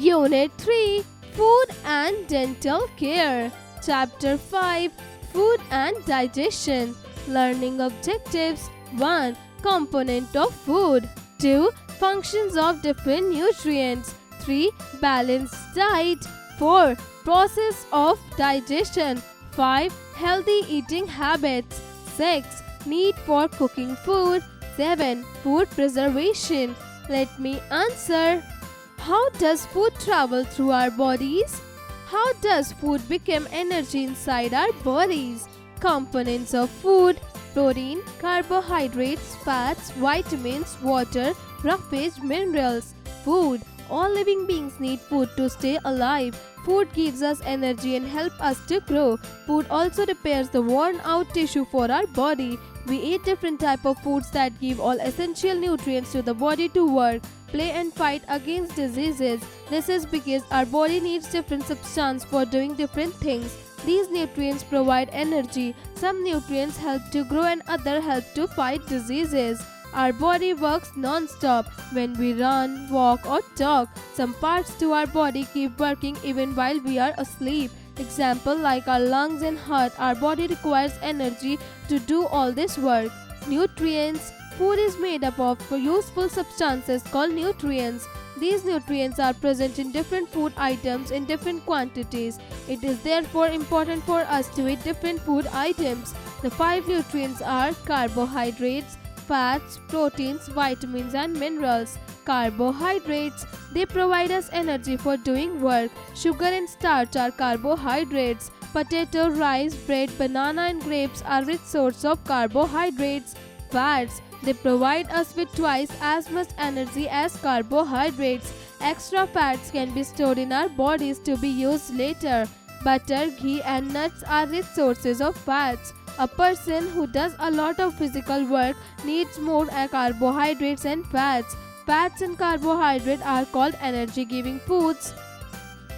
Unit 3 Food and Dental Care. Chapter 5 Food and Digestion. Learning Objectives. 1. Component of food. 2. Functions of different nutrients. 3. Balanced diet. 4. Process of digestion. 5. Healthy eating habits. 6. Need for cooking food. 7. Food preservation. Let me answer. How does food travel through our bodies? How does food become energy inside our bodies? Components of food: protein, carbohydrates, fats, vitamins, water, roughage, minerals. Food. All living beings need food to stay alive. Food gives us energy and helps us to grow. Food also repairs the worn out tissue for our body. We eat different types of foods that give all essential nutrients to the body to work, play and fight against diseases. This is because our body needs different substances for doing different things. These nutrients provide energy. Some nutrients help to grow and others help to fight diseases. Our body works non-stop when we run, walk or talk. Some parts to our body keep working even while we are asleep. Example like our lungs and heart, our body requires energy to do all this work. Nutrients. Food is made up of useful substances called nutrients. These nutrients are present in different food items in different quantities. It is therefore important for us to eat different food items. The 5 nutrients are carbohydrates, fats, proteins, vitamins and minerals. Carbohydrates. They provide us energy for doing work. Sugar and starch are carbohydrates. Potato, rice, bread, banana and grapes are rich sources of carbohydrates. Fats. They provide us with twice as much energy as carbohydrates. Extra fats can be stored in our bodies to be used later. Butter, ghee and nuts are rich sources of fats. A person who does a lot of physical work needs more carbohydrates and fats. Fats and carbohydrates are called energy-giving foods.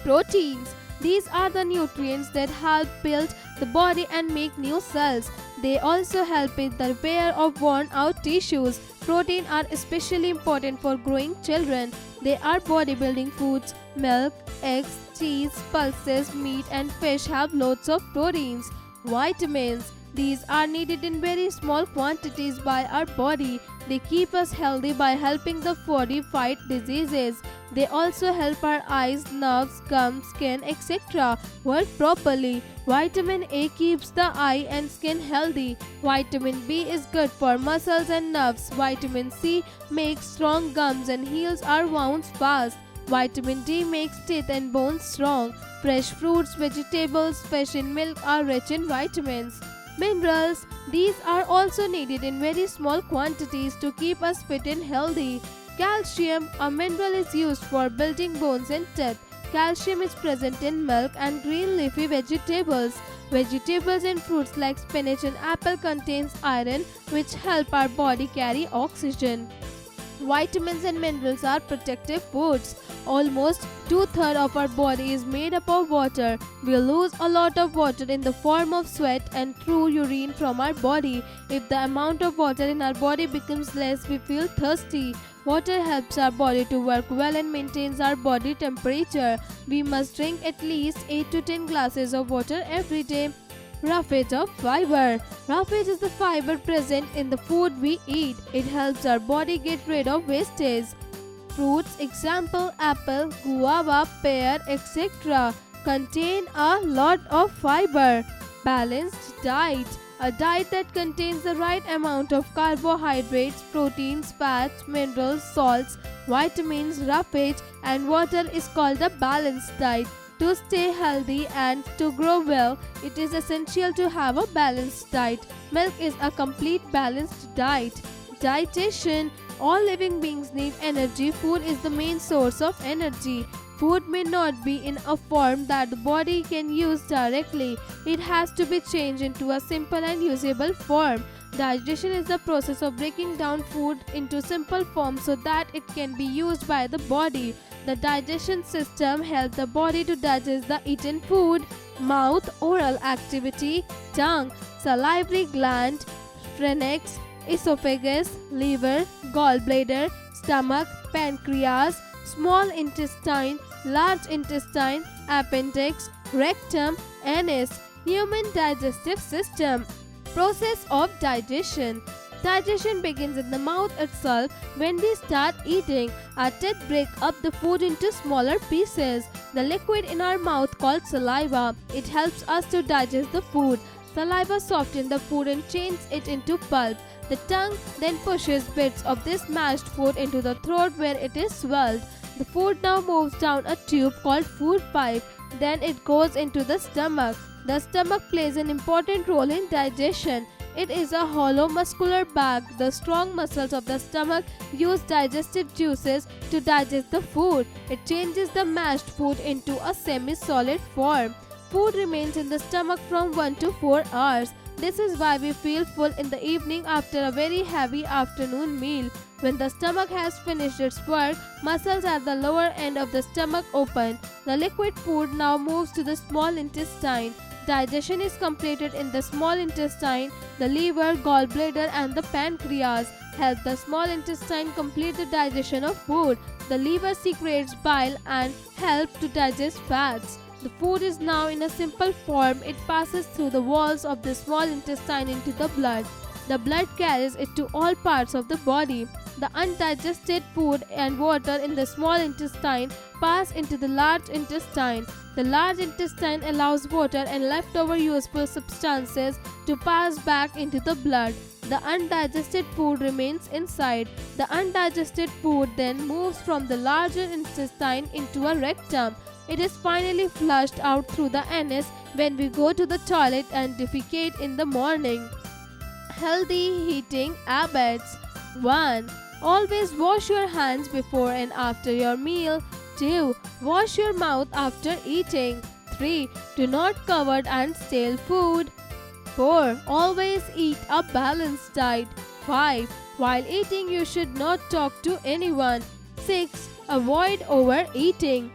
Proteins. These are the nutrients that help build the body and make new cells. They also help in the repair of worn-out tissues. Protein are especially important for growing children. They are bodybuilding foods. Milk, eggs, cheese, pulses, meat and fish have loads of proteins. Vitamins. These are needed in very small quantities by our body. They keep us healthy by helping the body fight diseases. They also help our eyes, nerves, gums, skin, etc. work properly. Vitamin A keeps the eye and skin healthy. Vitamin B is good for muscles and nerves. Vitamin C makes strong gums and heals our wounds fast. Vitamin D makes teeth and bones strong. Fresh fruits, vegetables, fish and milk are rich in vitamins. Minerals. These are also needed in very small quantities to keep us fit and healthy. Calcium. A mineral is used for building bones and teeth. Calcium is present in milk and green leafy vegetables. Vegetables and fruits like spinach and apple contains iron which help our body carry oxygen. Vitamins and minerals are protective foods. Almost 2/3 of our body is made up of water. We lose a lot of water in the form of sweat and through urine from our body. If the amount of water in our body becomes less, we feel thirsty. Water helps our body to work well and maintains our body temperature. We must drink at least 8 to 10 glasses of water every day. Roughage of fiber. Roughage is the fiber present in the food we eat. It helps our body get rid of wastage. Fruits, example apple, guava, pear, etc. contain a lot of fiber. Balanced diet. A diet that contains the right amount of carbohydrates, proteins, fats, minerals, salts, vitamins, roughage and water is called a balanced diet. To stay healthy and to grow well, it is essential to have a balanced diet. Milk is a complete balanced diet. Digestion. All living beings need energy. Food is the main source of energy. Food may not be in a form that the body can use directly. It has to be changed into a simple and usable form. Digestion is the process of breaking down food into simple form so that it can be used by the body. The digestion system helps the body to digest the eaten food. Mouth, oral activity, tongue, salivary gland, pharynx, esophagus, liver, gallbladder, stomach, pancreas, small intestine, large intestine, appendix, rectum, anus. Human digestive system. Process of digestion. Digestion begins in the mouth itself. When we start eating, our teeth break up the food into smaller pieces. The liquid in our mouth called saliva. It helps us to digest the food. Saliva softens the food and changes it into pulp. The tongue then pushes bits of this mashed food into the throat where it is swallowed. The food now moves down a tube called food pipe. Then it goes into the stomach. The stomach plays an important role in digestion. It is a hollow muscular bag. The strong muscles of the stomach use digestive juices to digest the food. It changes the mashed food into a semi-solid form. Food remains in the stomach from 1 to 4 hours. This is why we feel full in the evening after a very heavy afternoon meal. When the stomach has finished its work, muscles at the lower end of the stomach open. The liquid food now moves to the small intestine. Digestion is completed in the small intestine. The liver, gallbladder and the pancreas help the small intestine complete the digestion of food. The liver secretes bile and help to digest fats. The food is now in a simple form. It passes through the walls of the small intestine into the blood. The blood carries it to all parts of the body. The undigested food and water in the small intestine pass into the large intestine. The large intestine allows water and leftover useful substances to pass back into the blood. The undigested food remains inside. The undigested food then moves from the larger intestine into a rectum. It is finally flushed out through the anus when we go to the toilet and defecate in the morning. Healthy eating habits. 1. Always wash your hands before and after your meal. 2. Wash your mouth after eating. 3. Do not cover and stale food. 4. Always eat a balanced diet. 5. While eating, you should not talk to anyone. 6. Avoid overeating.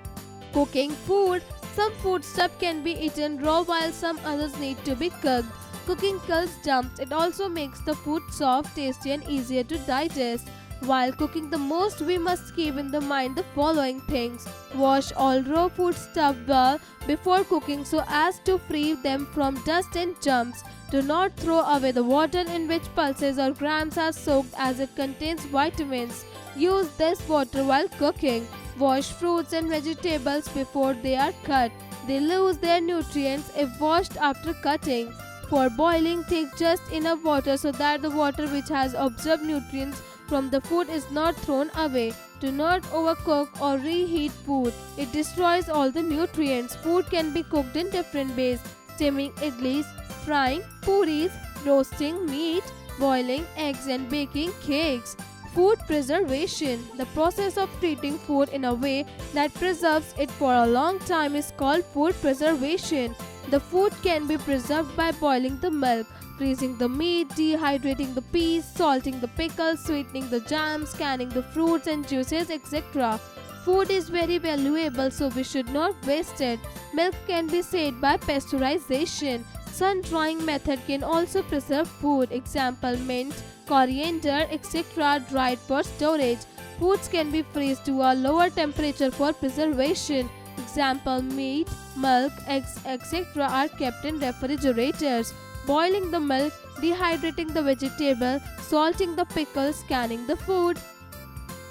Cooking food. Some food stuff can be eaten raw while some others need to be cooked. Cooking kills germs. It also makes the food soft, tasty and easier to digest. While cooking the most, we must keep in the mind the following things. Wash all raw food stuff well before cooking so as to free them from dust and germs. Do not throw away the water in which pulses or grams are soaked as it contains vitamins. Use this water while cooking. Wash fruits and vegetables before they are cut. They lose their nutrients if washed after cutting. For boiling, take just enough water so that the water which has absorbed nutrients from the food is not thrown away. Do not overcook or reheat food. It destroys all the nutrients. Food can be cooked in different ways: steaming idlis, frying puris, roasting meat, boiling eggs and baking cakes. Food preservation. The process of treating food in a way that preserves it for a long time is called food preservation. The food can be preserved by boiling the milk, freezing the meat, dehydrating the peas, salting the pickles, sweetening the jams, canning the fruits and juices, etc. Food is very valuable, so we should not waste it. Milk can be saved by pasteurization. Sun drying method can also preserve food. Example: mint, coriander, etc. dried for storage. Foods can be freezed to a lower temperature for preservation. Example: meat, milk, eggs, etc. are kept in refrigerators. Boiling the milk, dehydrating the vegetable, salting the pickles, canning the food.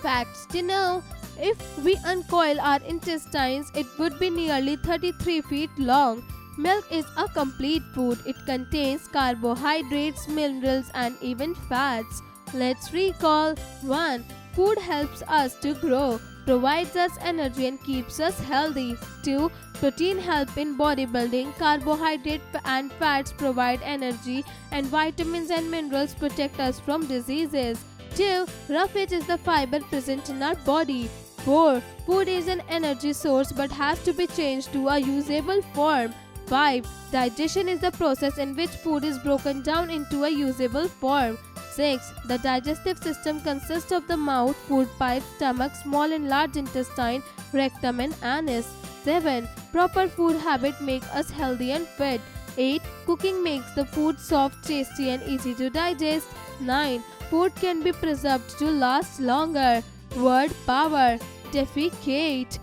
Facts to know: if we uncoil our intestines, it would be nearly 33 feet long. Milk is a complete food. It contains carbohydrates, minerals, and even fats. Let's recall. 1. Food helps us to grow, provides us energy and keeps us healthy. 2. Protein help in bodybuilding. Carbohydrate and fats provide energy, and vitamins and minerals protect us from diseases. 2. Roughage is the fiber present in our body. 4. Food is an energy source but has to be changed to a usable form. 5. Digestion is the process in which food is broken down into a usable form. 6. The digestive system consists of the mouth, food pipe, stomach, small and large intestine, rectum and anus. 7. Proper food habit make us healthy and fit. 8. Cooking makes the food soft, tasty and easy to digest. 9. Food can be preserved to last longer. Word power. Defecate.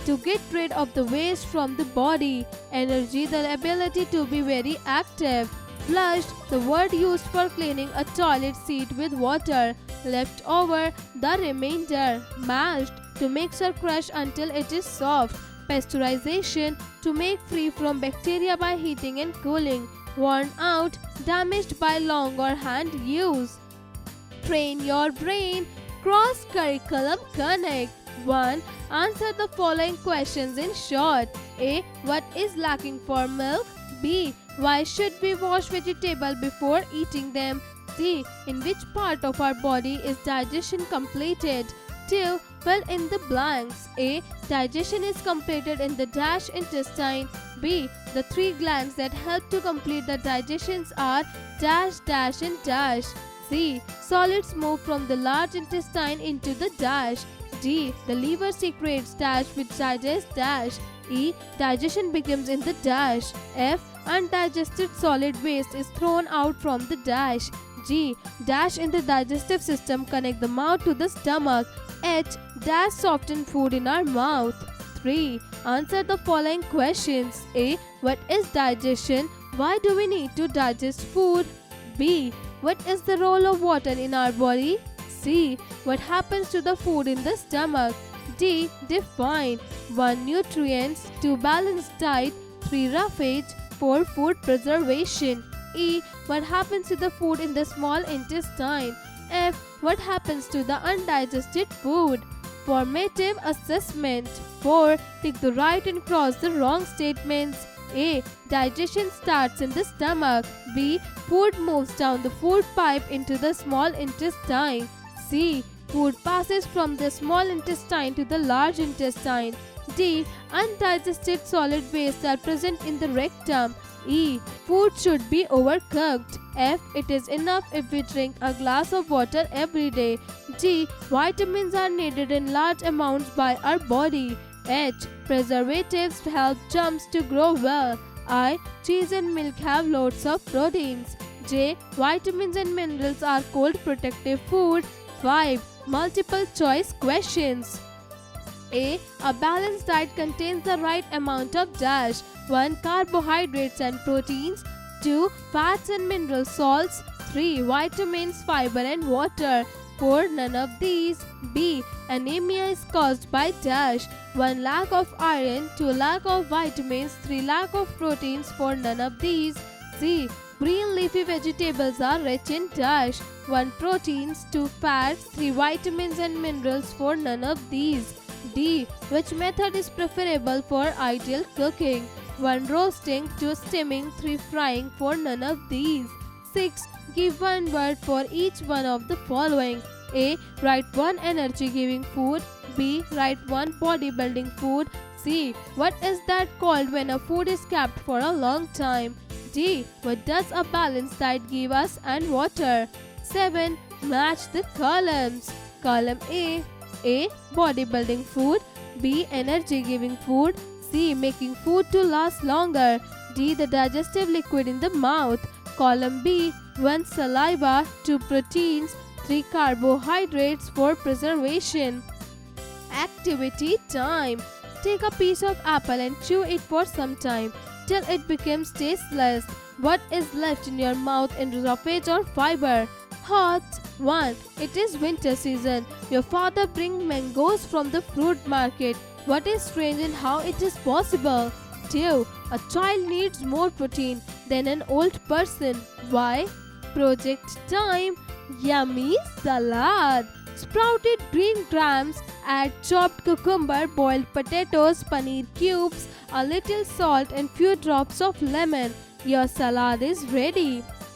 to get rid of the waste from the body. Energy, the ability to be very active. Flushed, the word used for cleaning a toilet seat with water. Left over, the remainder. Mashed, to mix or crush until it is soft. Pasteurization, to make free from bacteria by heating and cooling. Worn out, damaged by long or hand use. Train your brain. Cross Curriculum Connect. 1. Answer the following questions in short. A. What is lacking for milk? B. Why should we wash vegetables before eating them? C. In which part of our body is digestion completed? 2. Fill in the blanks. A. Digestion is completed in the dash intestine. B. The 3 glands that help to complete the digestions are dash, dash and dash. C. Solids move from the large intestine into the dash. D. The liver secretes dash which digests dash. E. Digestion begins in the dash. F. Undigested solid waste is thrown out from the dash. G. Dash in the digestive system connect the mouth to the stomach. H. Dash soften food in our mouth. 3. Answer the following questions. A. What is digestion? Why do we need to digest food? B. What is the role of water in our body? C. What happens to the food in the stomach? D. Define. 1. Nutrients. 2. Balanced diet. 3. Roughage. 4. Food preservation. E. What happens to the food in the small intestine? F. What happens to the undigested food? Formative assessment. 4. Tick the right and cross the wrong statements. A. Digestion starts in the stomach. B. Food moves down the food pipe into the small intestine. C. Food passes from the small intestine to the large intestine. D. Undigested solid wastes are present in the rectum. E. Food should be overcooked. F. It is enough if we drink a glass of water every day. G. Vitamins are needed in large amounts by our body. H. Preservatives help germs to grow well. I. Cheese and milk have loads of proteins. J. Vitamins and minerals are cold protective food. 5. Multiple choice questions. A. A balanced diet contains the right amount of dash. 1. Carbohydrates and proteins. 2. Fats and mineral salts. 3. Vitamins, fiber and water. 4. None of these. B. Anemia is caused by dash. 1. Lack of iron. 2. Lack of vitamins. 3. Lack of proteins. 4. None of these. C. Green leafy vegetables are rich in dash. 1. Proteins. 2. Fats. 3. Vitamins and minerals. 4. None of these. D. Which method is preferable for ideal cooking? 1. Roasting. 2. Steaming. 3. Frying. 4. None of these. 6. Give one word for each one of the following. A. Write one energy-giving food. B. Write one bodybuilding food. C. What is that called when a food is kept for a long time? D. What does a balanced diet give us and water? 7. Match the columns. Column A. A. Bodybuilding food. B. Energy-giving food. C. Making food to last longer. D. The digestive liquid in the mouth. Column B. 1. Saliva. 2. Proteins. 3. Carbohydrates. 4. Preservation. Activity time. Take a piece of apple and chew it for some time till it becomes tasteless. What is left in your mouth in roughage or fiber? Hot. 1. It is winter season. Your father brings mangoes from the fruit market. What is strange and how it is possible? 2. A child needs more protein than an old person. Why? Project time. Yummy salad. Sprouted green grams, add chopped cucumber, boiled potatoes, paneer cubes, a little salt and few drops of lemon. Your salad is ready.